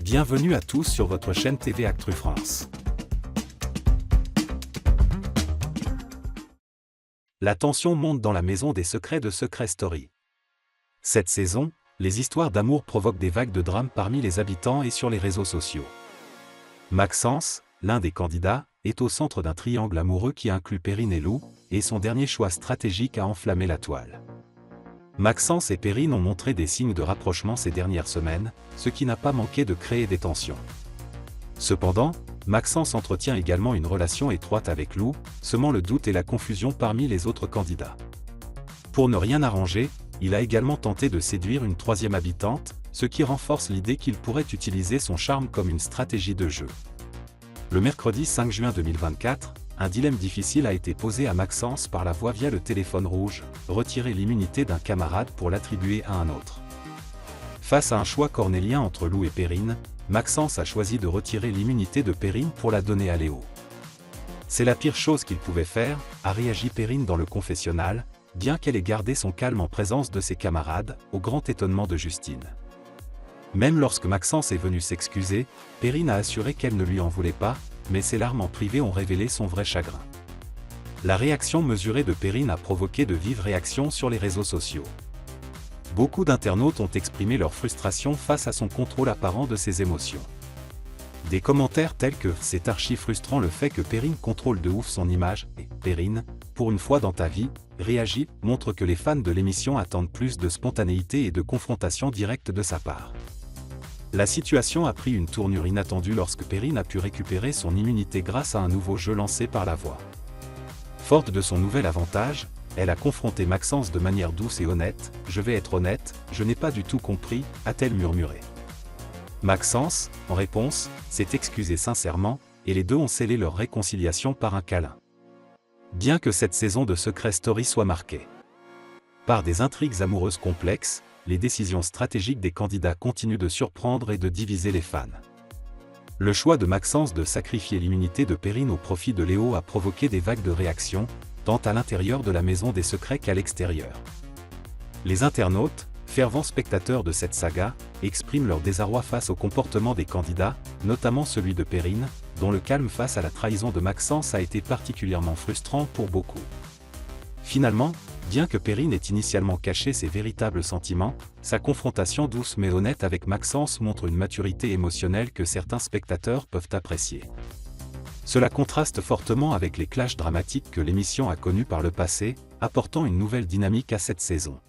Bienvenue à tous sur votre chaîne TV Actu France. La tension monte dans la maison des secrets de Secret Story. Cette saison, les histoires d'amour provoquent des vagues de drame parmi les habitants et sur les réseaux sociaux. Maxence, l'un des candidats, est au centre d'un triangle amoureux qui inclut Perrine et Lou, et son dernier choix stratégique a enflammé la toile. Maxence et Perrine ont montré des signes de rapprochement ces dernières semaines, ce qui n'a pas manqué de créer des tensions. Cependant, Maxence entretient également une relation étroite avec Lou, semant le doute et la confusion parmi les autres candidats. Pour ne rien arranger, il a également tenté de séduire une troisième habitante, ce qui renforce l'idée qu'il pourrait utiliser son charme comme une stratégie de jeu. Le mercredi 5 juin 2024, un dilemme difficile a été posé à Maxence par la voix via le téléphone rouge, retirer l'immunité d'un camarade pour l'attribuer à un autre. Face à un choix cornélien entre Lou et Perrine, Maxence a choisi de retirer l'immunité de Perrine pour la donner à Léo. C'est la pire chose qu'il pouvait faire, a réagi Perrine dans le confessionnal, bien qu'elle ait gardé son calme en présence de ses camarades, au grand étonnement de Justine. Même lorsque Maxence est venu s'excuser, Perrine a assuré qu'elle ne lui en voulait pas, mais ses larmes en privé ont révélé son vrai chagrin. La réaction mesurée de Perrine a provoqué de vives réactions sur les réseaux sociaux. Beaucoup d'internautes ont exprimé leur frustration face à son contrôle apparent de ses émotions. Des commentaires tels que « c'est archi frustrant le fait que Perrine contrôle de ouf son image » et « Perrine, pour une fois dans ta vie, réagis » montrent que les fans de l'émission attendent plus de spontanéité et de confrontation directe de sa part. La situation a pris une tournure inattendue lorsque Perrine a pu récupérer son immunité grâce à un nouveau jeu lancé par la voix. Forte de son nouvel avantage, elle a confronté Maxence de manière douce et honnête. « Je vais être honnête, je n'ai pas du tout compris », a-t-elle murmuré. Maxence, en réponse, s'est excusé sincèrement, et les deux ont scellé leur réconciliation par un câlin. Bien que cette saison de Secret Story soit marquée par des intrigues amoureuses complexes, les décisions stratégiques des candidats continuent de surprendre et de diviser les fans. Le choix de Maxence de sacrifier l'immunité de Perrine au profit de Léo a provoqué des vagues de réactions, tant à l'intérieur de la maison des secrets qu'à l'extérieur. Les internautes, fervents spectateurs de cette saga, expriment leur désarroi face au comportement des candidats, notamment celui de Perrine, dont le calme face à la trahison de Maxence a été particulièrement frustrant pour beaucoup. Finalement, bien que Perrine ait initialement caché ses véritables sentiments, sa confrontation douce mais honnête avec Maxence montre une maturité émotionnelle que certains spectateurs peuvent apprécier. Cela contraste fortement avec les clashs dramatiques que l'émission a connus par le passé, apportant une nouvelle dynamique à cette saison.